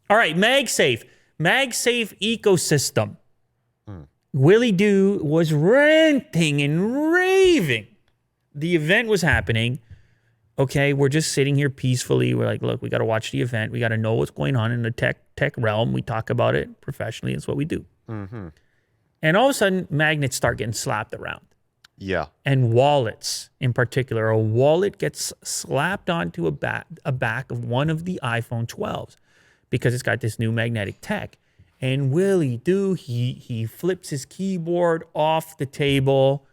All right, MagSafe. MagSafe ecosystem. Willie Doo was ranting and raving. The event was happening. Okay, we're just sitting here peacefully. We're like, look, we got to watch the event. We got to know what's going on in the tech realm. We talk about it professionally. It's what we do. And all of a sudden, magnets start getting slapped around. Yeah. And wallets in particular. A wallet gets slapped onto a back of one of the iPhone 12s because it's got this new magnetic tech. And Willie Doo, he flips his keyboard off the table.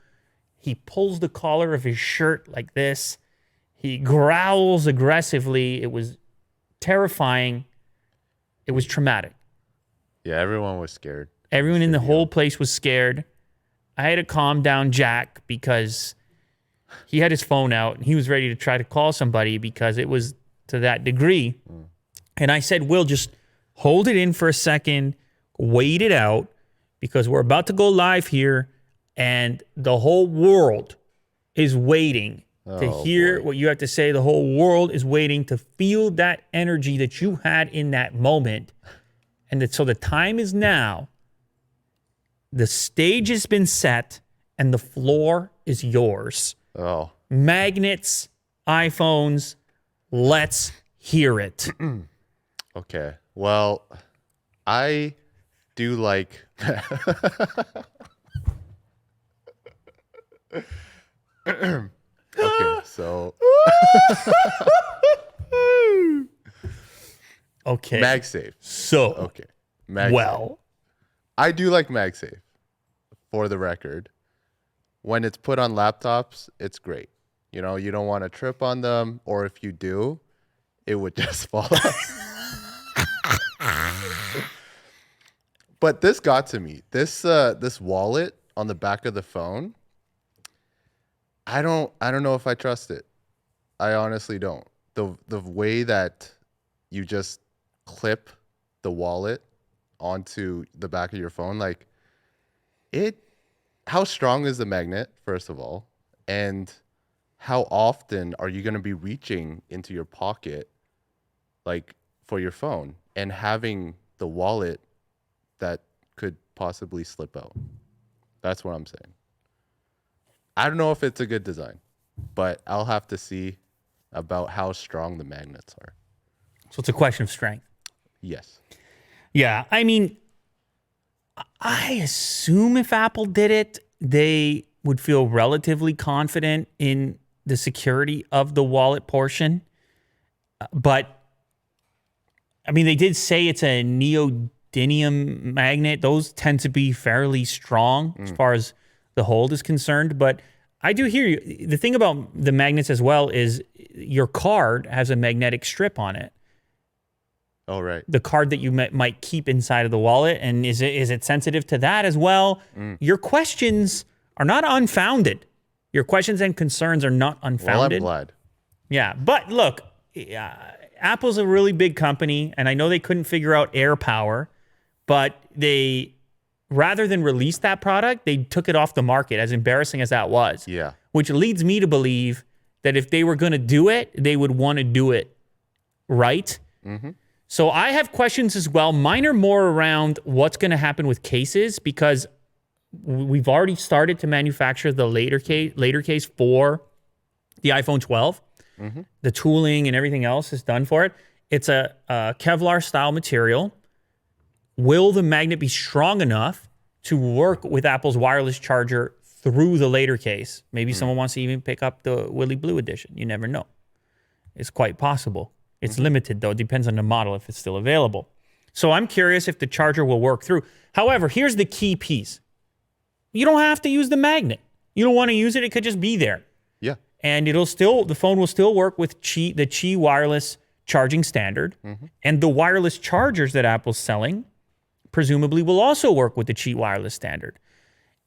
He pulls the collar of his shirt like this. He growls aggressively. It was terrifying. It was traumatic. Yeah, everyone was scared. Everyone in the whole place was scared. I had to calm down Jack because he had his phone out and he was ready to try to call somebody because it was to that degree. And I said, Will, just hold it in for a second, wait it out, because we're about to go live here and the whole world is waiting to hear what you have to say. The whole world is waiting to feel that energy that you had in that moment. And so the time is now. The stage has been set and the floor is yours. Oh. Magnets, iPhones, let's hear it. Okay. Well, I do like okay, so okay. MagSafe. So Okay. MagSafe. well. I do like MagSafe, for the record. When it's put on laptops, it's great. You know, you don't want to trip on them, or if you do, it would just fall out. But this got to me. This wallet on the back of the phone, I don't know if I trust it. I honestly don't. The way that you just clip the wallet onto the back of your phone, like how strong is the magnet, first of all, and how often are you going to be reaching into your pocket like for your phone and having the wallet that could possibly slip out? That's what I'm saying. I don't know if it's a good design, but I'll have to see about how strong the magnets are. So it's a question of strength. Yes. Yeah, I mean, I assume if Apple did it, they would feel relatively confident in the security of the wallet portion. But, I mean, they did say it's a neodymium magnet. Those tend to be fairly strong as far as the hold is concerned. But I do hear you. The thing about the magnets as well is your card has a magnetic strip on it. Oh, right. The card that you might keep inside of the wallet. And is it sensitive to that as well? Your questions are not unfounded. Your questions and concerns are not unfounded. Well, I'm glad. Yeah. But look, Apple's a really big company, and I know they couldn't figure out air power, but they, rather than release that product, they took it off the market, as embarrassing as that was. Yeah. Which leads me to believe that if they were going to do it, they would want to do it right. So I have questions as well. Mine are more around what's going to happen with cases, because we've already started to manufacture the later case for the iPhone 12. The tooling and everything else is done for it. It's a Kevlar style material. Will the magnet be strong enough to work with Apple's wireless charger through the later case? Maybe someone wants to even pick up the Willy Blue edition. You never know. It's quite possible. It's limited, though. It depends on the model if it's still available. So I'm curious if the charger will work through. However, here's the key piece. You don't have to use the magnet. You don't want to use it. It could just be there. Yeah. And the phone will still work with the Qi wireless charging standard. And the wireless chargers that Apple's selling presumably will also work with the Qi wireless standard.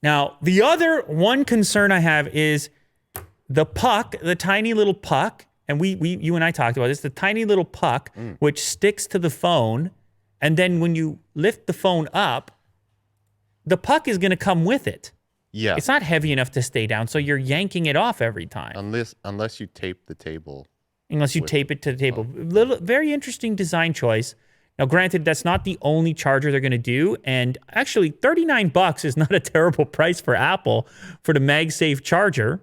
Now, the other one concern I have is the puck, the tiny little puck. And you and I talked about this, the tiny little puck, which sticks to the phone. And then when you lift the phone up, the puck is going to come with it. Yeah. It's not heavy enough to stay down, so you're yanking it off every time. Unless you tape the table. Unless you tape it to the table. Very interesting design choice. Now, granted, that's not the only charger they're going to do. And actually, $39 is not a terrible price for Apple for the MagSafe charger.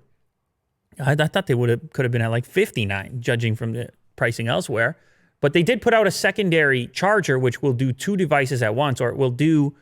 I thought they could have been at like $59, judging from the pricing elsewhere. But they did put out a secondary charger, which will do 2 devices at once, or it will do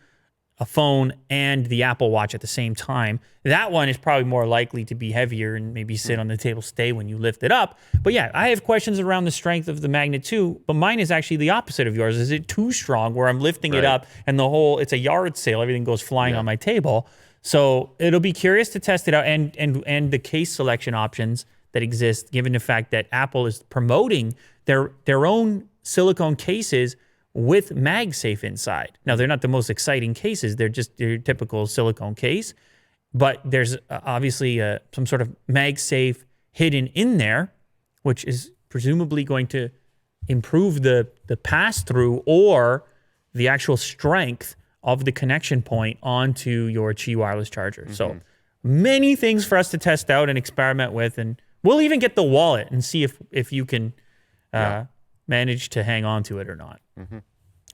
a phone and the Apple Watch at the same time. That one is probably more likely to be heavier and maybe sit on the table stay when you lift it up. But yeah, I have questions around the strength of the Magnet 2, but mine is actually the opposite of yours. Is it too strong where I'm lifting it up and it's a yard sale, everything goes flying on my table? So it'll be curious to test it out and the case selection options that exist, given the fact that Apple is promoting their own silicone cases with MagSafe inside. Now, they're not the most exciting cases. They're just your typical silicone case. But there's obviously some sort of MagSafe hidden in there, which is presumably going to improve the pass-through or the actual strength of the connection point onto your Qi wireless charger. So many things for us to test out and experiment with. And we'll even get the wallet and see if you can manage to hang on to it or not.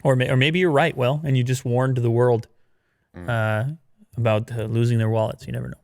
Or maybe you're right, Will, and you just warned the world about losing their wallets. You never know.